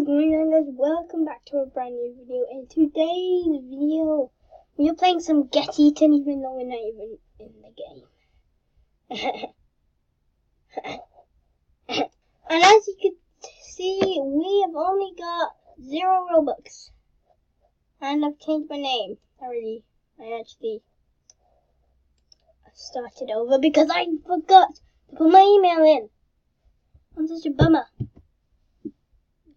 going on, guys? Welcome back to a brand new video. And today's video, we are playing some Get Eaten, even though we're not even in the game. And as you can see, we have only got 0 Robux. And I've changed my name already. I actually started over because I forgot to put my email in. I'm such a bummer.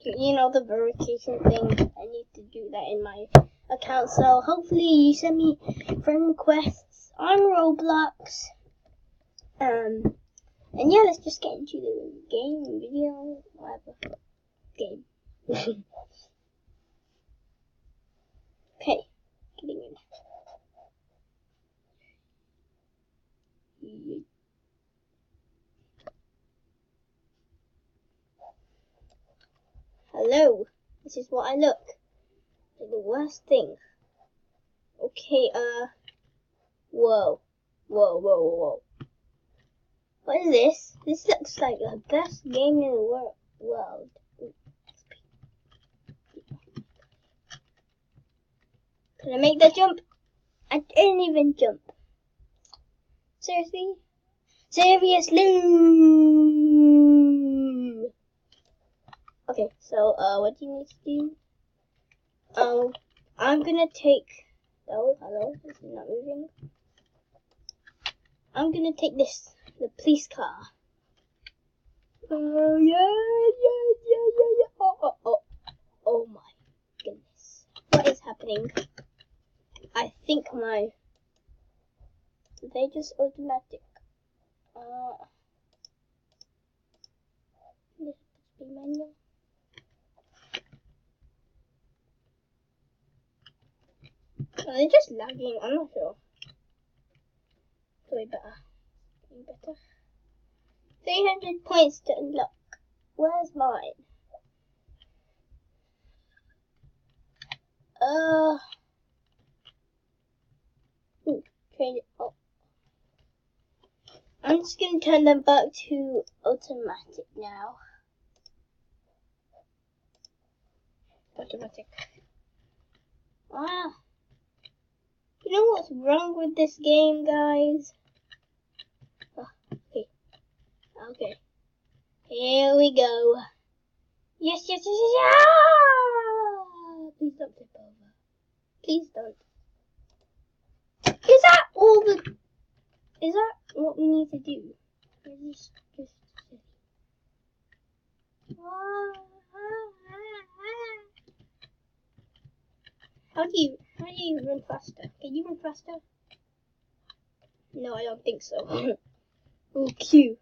You know, the verification thing. I need to do that in my account. So hopefully you send me friend requests on Roblox. And yeah, let's just get into the game, video, whatever. Game. Okay, getting in. Hello, this is what I look like, the worst thing. Okay, whoa. What is this? This looks like the best game in the world. Can I make that jump? I didn't even jump. Seriously? Seriously? Okay, so, what do you need to do? I'm gonna take... Oh, hello, this is not moving. I'm gonna take this, the police car. Oh, yeah. Oh my goodness. What is happening? I think my... Are they just automatic? This be manual. Are they just lagging? I'm not sure. Way better. 300 points to unlock. Where's mine? Trade it. Oh. I'm just gonna turn them back to automatic now. Automatic. You know what's wrong with this game, guys? Okay. Here we go. Yes. Please don't tip over. Please don't. Is that what we need to do? Just How do you run faster? Can you run faster? No, I don't think so. Oh, cute.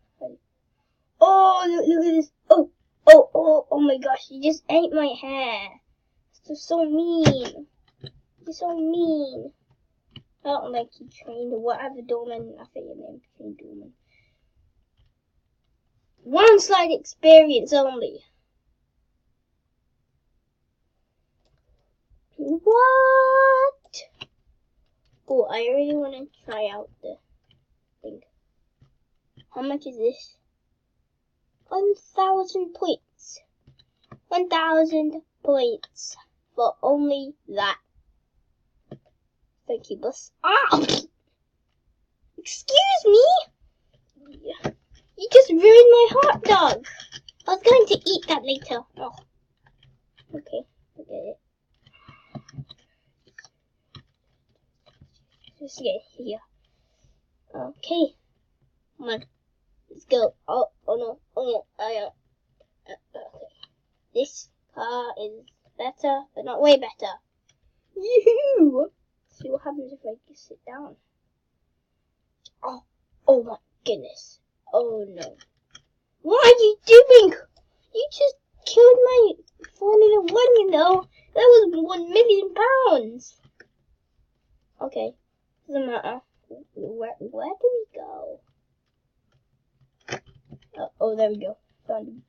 Oh, look at this. Oh my gosh, you just ate my hair. It's so mean. You're so mean. I don't like you, Trained or whatever, Dorman. I think your name Trained Dorman. One slide experience only. What? Oh, I really want to try out the thing. How much is this? 1,000 points. 1,000 points for only that. Thank you, boss. Excuse me? You just ruined my hot dog. I was going to eat that later. Oh. Okay, forget it. Just get here. Okay. Come on. Let's go. Oh no. Okay. This car is better, but not way better. Yoo-hoo! See what happens if I just sit down. Oh my goodness. Oh no. What are you doing? You just killed my Formula 1, you know. That was £1 million. Okay. Doesn't matter. Where do we go? Oh, there we go. Found him.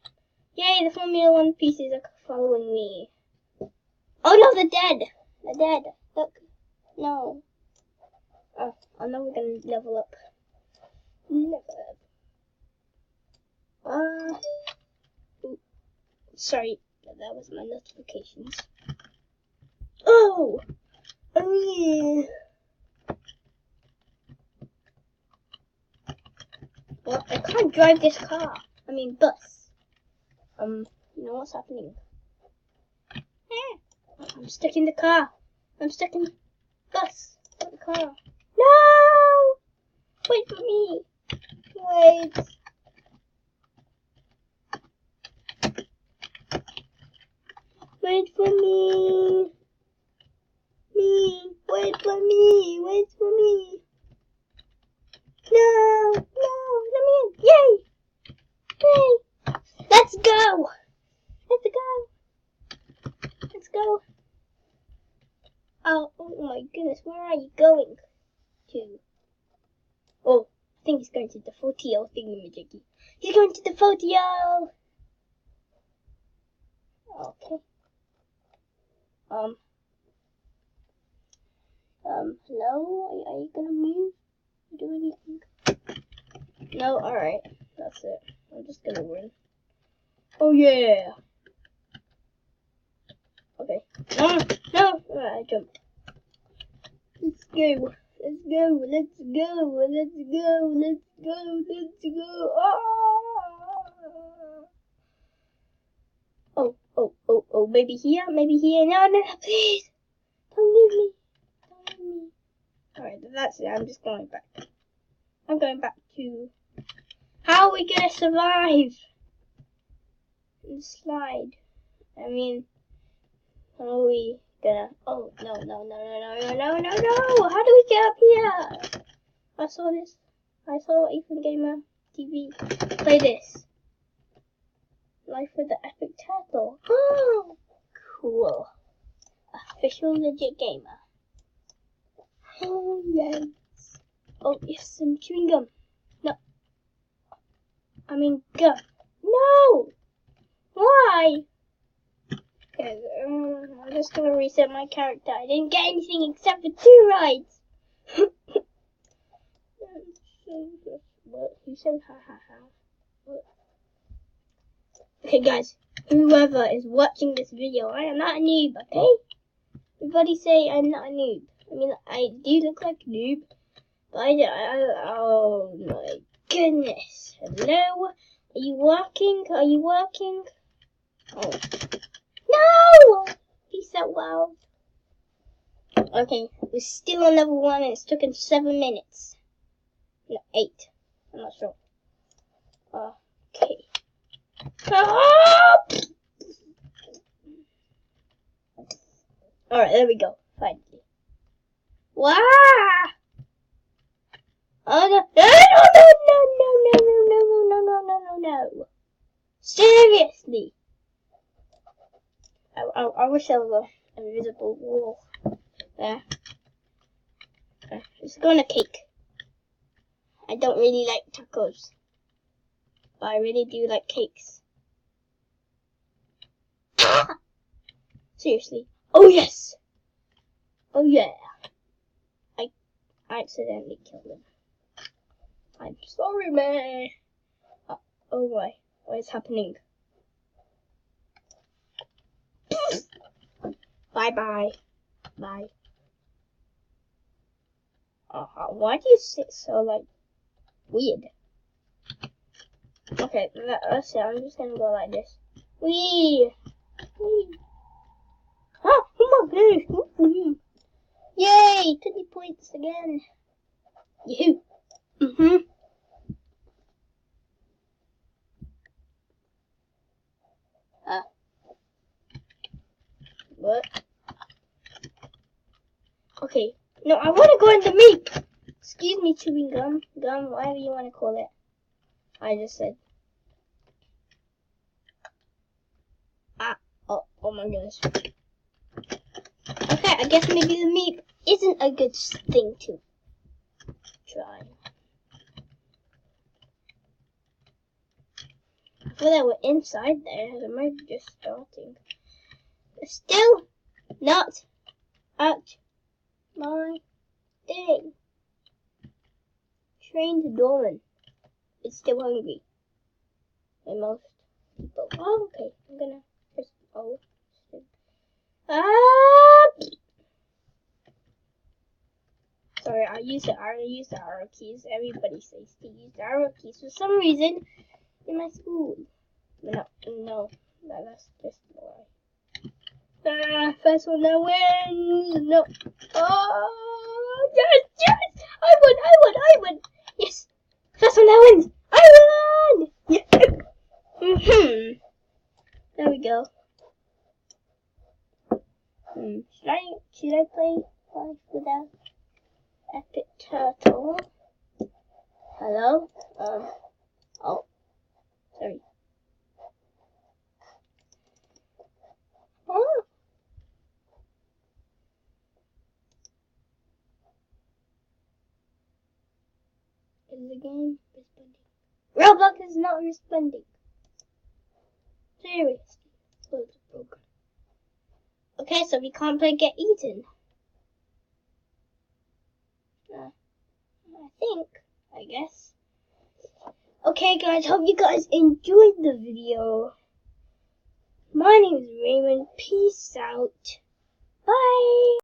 Yay, the Formula 1 pieces are following me. Oh no, they're dead. They're dead. Look. No. Oh, I know we're gonna level up. Sorry. That was my notifications. Oh! Oh yeah! Well, I can't drive this car. I mean bus. You know what's happening? I'm stuck in the car. I'm stuck in the bus. Not the car. No! Wait for me. Wait. Wait for me. Wait for me. Wait for me. No. Let me in. Yay. Let's go. Let's go. Oh my goodness, where are you going to? Oh, I think he's going to the 40O thingamajiggy. He's going to the 40O! Okay. Hello? Are you gonna move? Do anything? No? Alright. That's it. I'm just gonna run. Oh yeah! Okay. No! Alright, I jumped. Let's go. Ah! Oh, maybe here. No, please. Don't leave me. Alright, that's it. I'm just going back. I'm going back to... How are we gonna survive? And slide. I mean... How are we gonna... Oh, no. How do we get up here? I saw this. I saw Ethan Gamer TV play this. Life with the Epic Turtle. Oh, cool. Official legit gamer. Oh, yes. Oh, yes, some chewing gum. No. I mean, gum. No! Why? Okay, I'm just gonna reset my character. I didn't get anything except for 2 rides. What? You said ha. What? Okay, guys. Whoever is watching this video, I am not a noob, okay? Everybody say I'm not a noob. I mean, I do look like a noob, but oh my goodness. Hello? Are you working? Oh. No! Peace out, wow. Okay, we're still on level 1 and it's taken 7 minutes. No, 8. I'm not sure. Okay. Alright, there we go. Finally. Wow! Oh no! No! Seriously! I wish there was an invisible wall there. Let's go on a cake. I don't really like tacos, but I really do like cakes. Seriously. Oh yes! Oh yeah! I accidentally killed him. I'm sorry, man. Oh my! What is happening? Bye. Why do you sit so like weird? Okay, let's see. I'm just gonna go like this. Wee. Oh my goodness! Yay! 20 points again. Yahoo! What? Okay. No, I want to go in the meat. Excuse me, chewing gum, whatever you want to call it. I just said. Oh my goodness. Okay, I guess maybe the meat isn't a good thing to try. I thought they were inside there. It might be just starting. But still not at my thing. Trained Dorman is still hungry. And most people. Oh, okay. I'm gonna press. Oh I use the arrow keys. Everybody says to use the arrow keys for some reason in my school. No, that's just a lie. First one that wins. No. Oh, yes! I won! Yes! First one that wins! I won! Yeah. There we go. Should I play Life Without Epic Turtle? Hello? Oh, sorry. Oh. Is the game responding? Roblox is not responding. Seriously. Loads of broken. Okay, so we can't play Get Eaten. I guess. Okay guys, hope you guys enjoyed the video. My name is Raymond. Peace out. Bye.